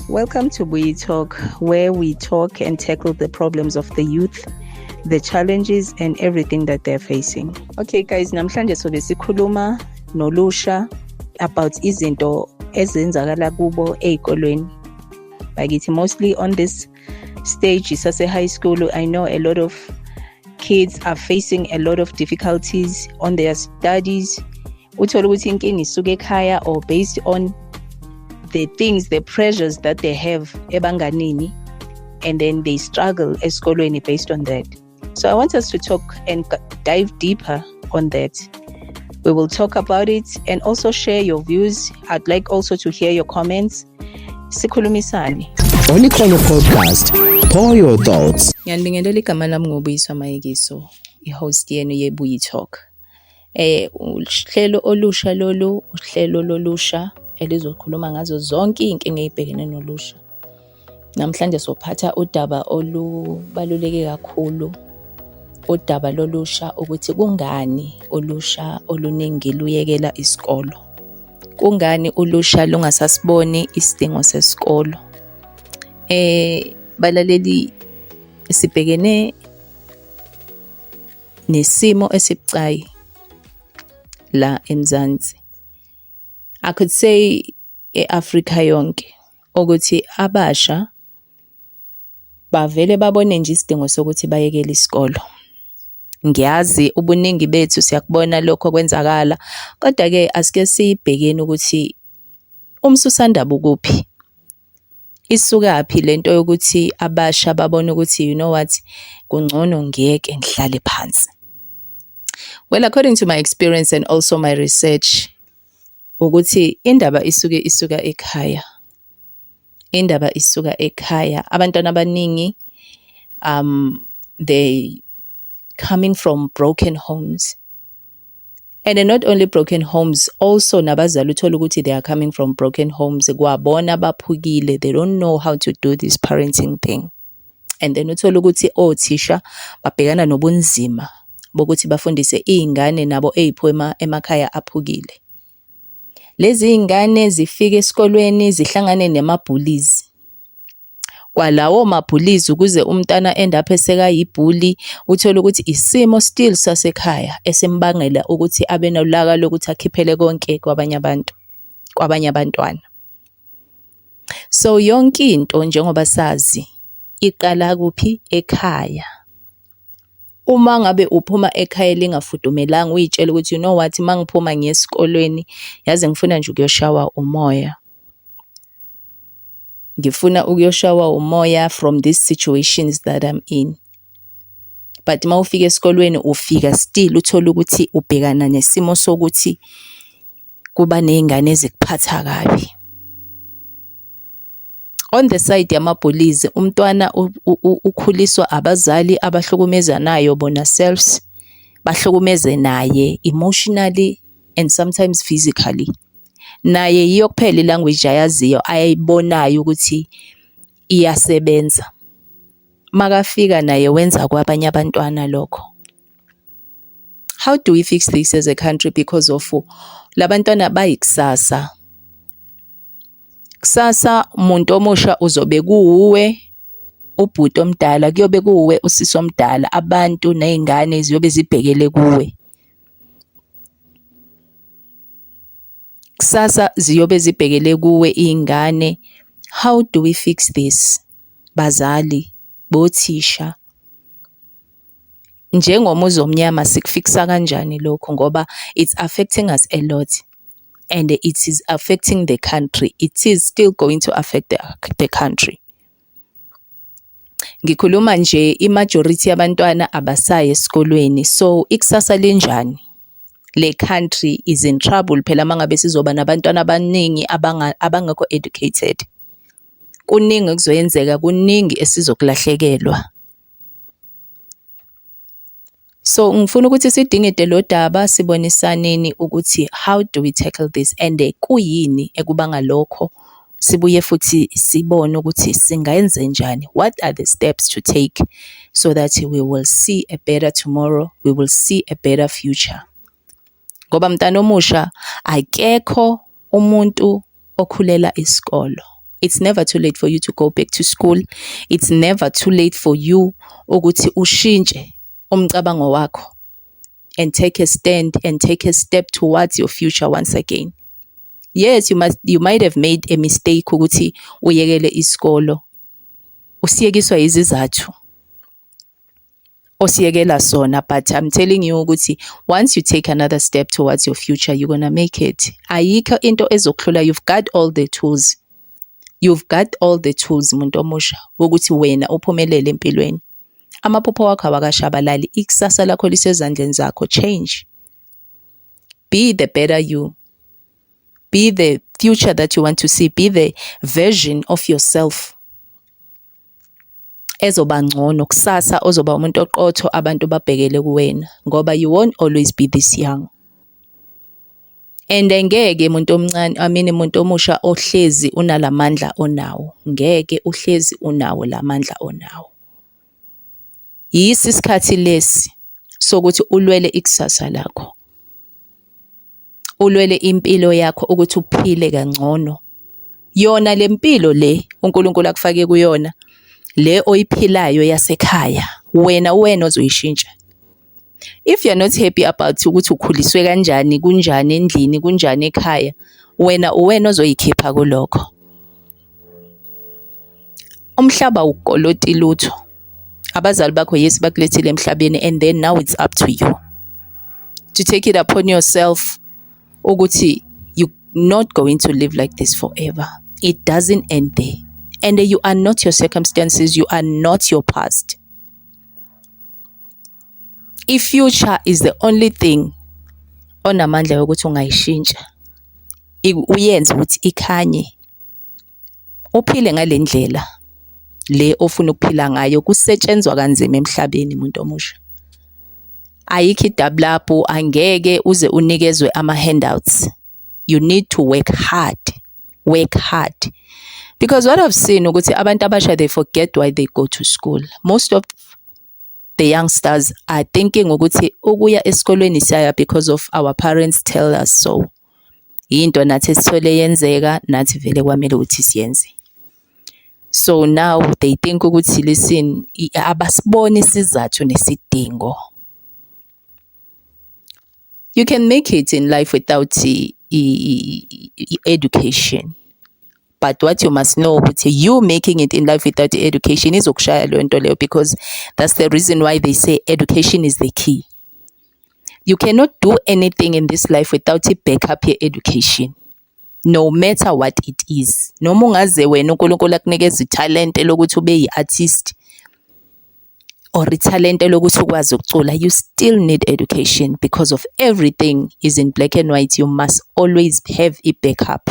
Welcome to Buyi Talk, where we talk and tackle the problems of the youth, the challenges and everything that they're facing. Okay guys, namhlanje sobe sikhuluma nolusha about izinto ezenzakala kubo ezikolweni. Bakithi mostly on this stage isase high school, I know a lot of kids are facing a lot of difficulties on their studies. Uthola ukuthi inkinga isuka ekhaya or based on the things, the pressures that they have ebanganini, and then they struggle esikolweni based on that. So I want us to talk and dive deeper on that. We will talk about it and also share your views. I'd like also to hear your comments. Sikhulumisane. Onikhono Podcast. Pour your thoughts. Ngiyabingelela igama lami ngoBuyiswa Mayekiso, i-host yenu yeBuyi Talk. Uhlelo olusha lolu, uhlelo lolusha elizokhuluma ngazo zonke inkinga ezibhekene nolusha. Namhlanje sophatha udaba olubaluleke kakhulu. Udaba lolusha ukuthi kungani ulusha oluningi luyekela isikolo. Kungani ulusha lungasasiboni isidingo sesikolo. Balaleli sibhekene nesimo esibucayi la eMzansi. I could say eAfrika yonke ukuthi abasha bavele babone nje isidingo sokuthi bayekele isikolo. Ngiyazi ubuningi bethu siyakubona lokho kwenzakala, kodwa ke asike sibhekeni ukuthi umsusandaba ukuphi. Isukaphi lento yokuthi abasha babone ukuthi you know what, kungcono ngeke ngihlale phansi. Well, according to my experience and also my research, ukuthi indaba isuka ekhaya. Indaba isuka ekhaya. Abantwana abaningi they coming from broken homes. And then not only broken homes, also nabazali uthola ukuthi they are coming from broken homes. Kwabona baphukile, they don't know how to do this parenting thing. And then uthola ukuthi othisha babhekana nobunzima bokuthi bafundise izingane nabo ezipho emakhaya aphukile. Lezi ingane zifike esikolweni zihlangane nemabhullies. Kwalawo mabhullies ukuze umntana end up esekayibhuli, uthola ukuthi isimo still sasekhaya esembangela ukuthi abe nolaka lokuthi akhiphele konke kwabanye abantwana. So yonke into njengoba sazi iqala kuphi? Ekhaya. Uma ngabe uphuma ekhaya lingafudumelanga uyitshela ukuthi you know what, mangiphuma ngiyesikolweni yazi ngifuna nje ukuyoshawa umoya. Ngifuna ukuyoshawa umoya from these situations that I'm in. But mawufika esikolweni ufika still uthola ukuthi ubhekana nesimo sokuthi kuba nezingane ezikuphatha kabi. On the side yamabhullies, umntwana ukhuliswa abazali abahlukumezanayo bona selves, bahlukumeze naye emotionally and sometimes physically. Naye yiyo kuphela ilanguage ayaziyo ayibonayo ukuthi iyasebenza. Makafika naye wenza kwabanye abantwana lokho. How do we fix this as a country? Because of labantwana bayikusasa. Kusasa umuntu omusha uzobe kuwe ubhuti omdala, kuyobe kuwe usisi omdala, abantu nezingane ziyobe zibhekele kuwe. Kusasa ziyobe zibhekele kuwe izingane. How do we fix this? Bazali, bothisha. Njengomuzi omnyama sikufikisa kanjani lokho ngoba it's affecting us a lot. And it is affecting the country. It is still going to affect the country. Ngikhuluma nje imajority yabantwana abasayi esikolweni. So ikusasa linjani? Le country is in trouble phela mangabe sizoba nabantwana abaningi abangekho educated. Kuningi kuzoyenzeka, kuningi esizokulahlekelwa. So ngifuna ukuthi sidingide lo daba sibonisaneni ukuthi how do we tackle this and kuyini ekubanga lokho, sibuye futhi sibone ukuthi singayenza njani. What are the steps to take so that we will see a better tomorrow, we will see a better future. Ngoba mntana omusha akekho umuntu okhulela isikolo. It's never too late for you to go back to school. It's never too late for you ukuthi ushintshe umcabango wakho and take a stand and take a step towards your future once again. Yes, you might have made a mistake ukuthi uyekele isikolo. Usiyekiswa izizathu osiyekela sona, but I'm telling you ukuthi once you take another step towards your future, you're gonna make it. Ayikho into ezokuhlula. You've got all the tools. You've got all the tools, muntu omusha, ukuthi wena uphumelele empilweni. Amaphupho wakho awakashabalali. Ikusasa lakho lisezandleni zakho. Change. Be the better you. Be the future that you want to see. Be the version of yourself ezoba ngcono kusasa, ozoba umuntu oqotho abantu babhekele kuwena, ngoba you won't always be this young. And ngeke umuntu omncane, umuntu omusha ohlezi unalamandla onawo. Ngeke uhlezi unawo lamandla onawo. Yisi isikhathi lesi sokuthi ulwele ikusasa lakho. Ulwele impilo yakho ukuthi uphile kangcono. Yona lempilo le uNkulunkulu akufake kuyona, le oyiphilayo yasekhaya, wena ozoyishintsha. If you're not happy about ukuthi ukhuliswe kanjani, kunjani endlini, kunjani ekhaya, wena ozoyikhipha kulokho. Umhlaba ukoloti lutho. Abazali bakho yes bakulethile emhlabeni, and then now it's up to you to take it upon yourself ukuthi you're not going to live like this forever. It doesn't end there. And you are not your circumstances. You are not your past. If future is the only thing onamandla yokuthi ungayishintsha, uyenze ukuthi ikhanye, uphile ngale ndlela le ofuna ukuphila ngayo, kusetshenzwa kanzima emhlabeni muntu omusha. Ayikho idouble up, angeke uze unikezwe ama-handouts. You need to work hard. Work hard. Because what I've seen ukuthi abantu abasha, they forget why they go to school. Most of the youngsters are thinking ukuthi ukuya esikolweni siyaya because of our parents tell us so. Into nathi esithole yenzeka, nathi vele kwamele ukuthi siyenze. So now they think ukuthi listen, abasiboni isizathu nesidingo. You can make it in life without education. But what you must know, you making it in life without education is ukushaya leyo nto leyo, because that's the reason why they say education is the key. You cannot do anything in this life without a backup your education, no matter what it is. Noma ungaze wena uNkulunkulu akunikeza italent lokuthi ube yi-artist or italent lokuthi ukwazi ukucula, you still need education, because of everything is in black and white. You must always have a backup,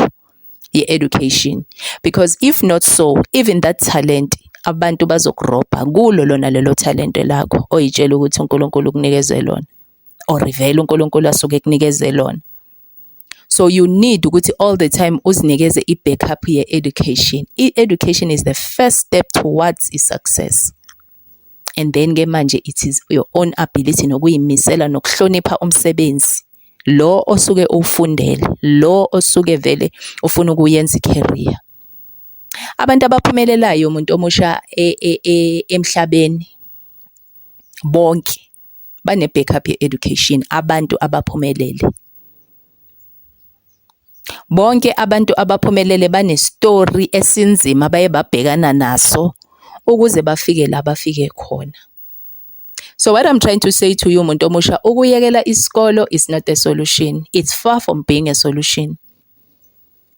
your education, because if not so, even that talent abantu bazokuroba kulo lona lelo talent lakho oyitshela ukuthi uNkulunkulu ukunikeze lona, or vele uNkulunkulu asuke kunikeze lona. So you need ukuthi all the time uzinikeze i-backup ye education. I-education is the first step towards success. And then ke manje it is your own ability nokuyimisela nokuhlonipha umsebenzi lo osuke ufundele, lo osuke vele ufuna ukuyenza i-career. Abantu abaphumelelayo umuntu omusha emhlabeni bonke bane backup ye education. Abantu abaphumelele bonke, abantu abaphumelele bane story esinzima baye babhekana naso ukuze bafike la bafike khona. So what I'm trying to say to you muntu omusha, ukuyekela isikolo is not a solution. It's far from being a solution.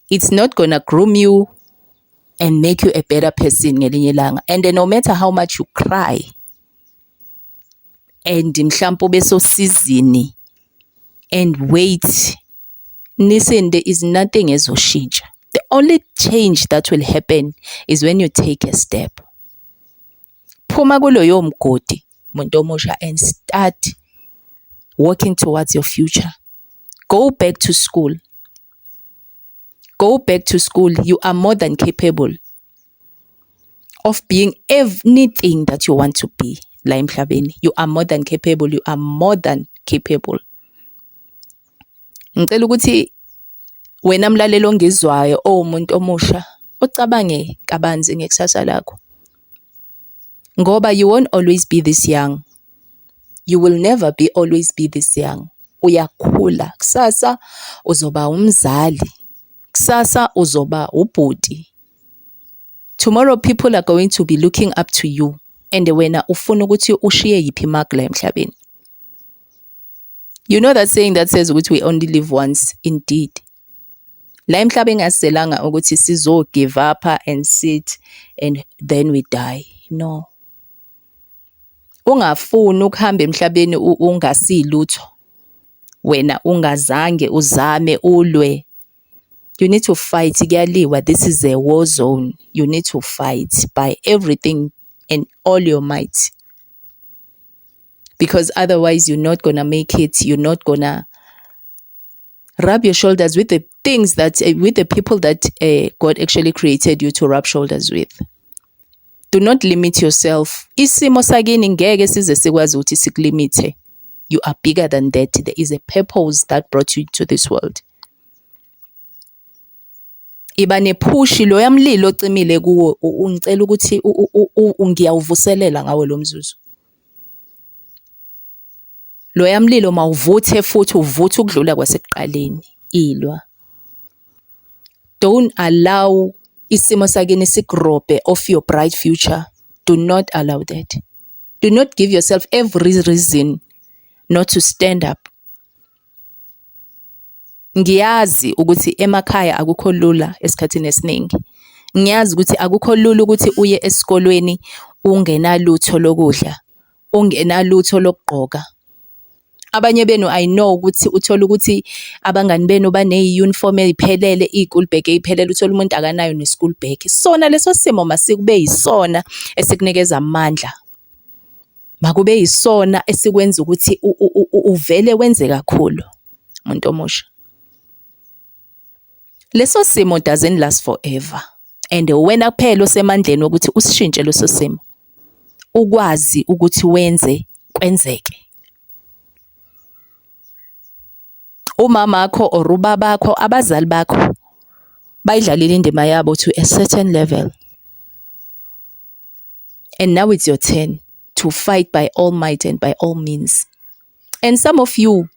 It's not gonna groom you and make you a better person ngelinye ilanga. And no matter how much you cry and mhlawumbe ube so sizini and wait, listen, there is nothing ezoshintsha. The only change that will happen is when you take a step. Phuma kuloyo mgodi muntu omusha and start working towards your future. Go back to school. Go back to school. You are more than capable of being anything that you want to be. La emhlabeni, you are more than capable. You are more than capable. Ngicela ukuthi wena mlalelo ongizwayo umuntu omusha ucabange kabanzi ngekusasa lakho. Ngoba you won't always be this young. You will never be always be this young. Uyakhula. Kusasa uzoba umzali. Kusasa uzoba ubhuti. Tomorrow people are going to be looking up to you. And wena ufuna ukuthi ushiye yiphi mark la emhlabeni. You know that saying that says ukuthi we only live once. Indeed. La emhlabeni asiselanga ukuthi sizo give up and sit and then we die. No. Ungafuni ukuhamba emhlabeni ungasilutho. Wena ungazange uzame ulwe. You need to fight. Kuyaliwa. This is a war zone. You need to fight by everything and all your might. Because otherwise you're not gonna make it. You're not gonna rub your shoulders with the things that, with the people that God actually created you to rub shoulders with. Do not limit yourself. Isimo sakini ngeke size sikwazi ukuthi sikulimite. You are bigger than that. There is a purpose that brought you to this world. Iba nephushi lo yamlilo ocimile kuwo ungicela ukuthi ngiyawuvuselela ngawo lo mzuzu. Lo yamlilo mawuvuthe futhi uvuthe ukudlula kwasekuqaleni ilwa. Don't allow isimo sakini sigrobe of your bright future. Do not allow that. Do not give yourself every reason not to stand up. Ngiyazi ukuthi emakhaya akukho lula esikhathini esiningi. Ngiyazi ukuthi akukho lula ukuthi uye esikolweni ungenalutho lokudla, ungenalutho lokugqoka. Abanye benu I know ukuthi uthola ukuthi abangani benu bane-uniform eziphelele, i-school bag eziphelele, uthola umuntu akanayo ne-school bag. Sona leso simo masikube yisona esikunikeza amandla. Makube yisona esikwenza ukuthi uvele wenze kakhulu umuntu omusha. Leso simo doesn't last forever. And wena kuphela osemandleni ukuthi usishintshe leso simo. Ukwazi ukuthi wenze kwenzeke. Umama wakho or ubaba wakho, abazali bakho bayidlalile indima yabo to a certain level. And now it's your turn to fight by all might and by all means. And some of you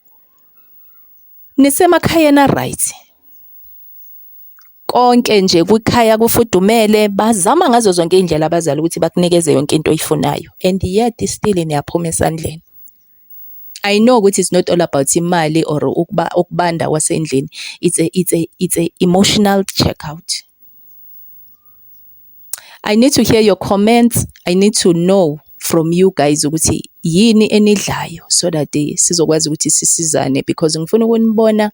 nisemakhaya na right. Konke nje kwikhaya kufudumele, bazama ngazo zonke indlela abazali ukuthi bakunikeze yonke into oyifunayo. And yet still niyaphuma esandleni. I know ukuthi it's not all about imali or ukubanda wasendlini. It's a emotional checkout. I need to hear your comments. I need to know from you guys ukuthi yini enidlayo so that sizokwazi ukuthi sisizane, because ngifuna ukunibona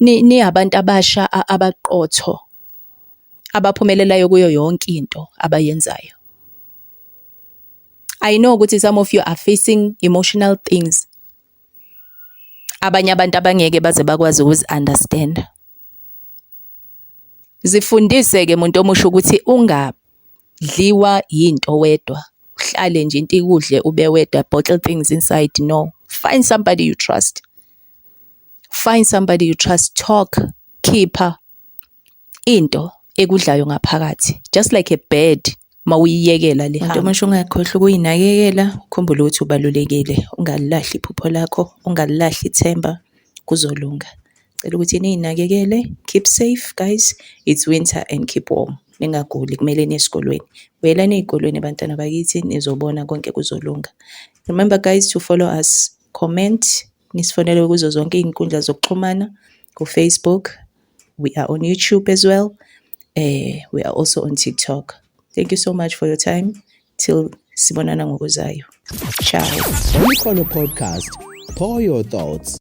ni abantu abasha abaqotho abaphumelelayo kuyo yonke into abayenzayo. I know ukuthi some of you are facing emotional things. Abanye abantu abangeke baze bakwazi ukuzi-understand. Zifundise ke umuntu omusha ukuthi ungadliwa yinto wedwa. Uhlale nje into ikudle ube wedwa, bottle things inside. No. Find somebody you trust. Find somebody you trust. Talk. Keep her into ekudlayo ngaphakathi. Just like a bird. Mawuyiyekela lihamba. Umuntu omusha ungakhohlwa ukuyinakekela, ukhumbule ukuthi ubalulekile. Ungalilahli iphupho lakho, ungalilahli ithemba, kuzolunga. Cela ukuthi niyinakekele. Keep safe guys. It's winter and keep warm. Ningaguli, kumele niye esikolweni. Buyelani ezikolweni bantwana bakithi, nizobona konke kuzolunga. Remember guys to follow us, comment, nisifonele kuzo zonke izinkundla zokuxhumana, ku Facebook. We are on YouTube as well. We are also on TikTok. Thank you so much for your time. Till sibonana ngokuzayo. Ciao. On Ikhono Podcast, pour your thoughts.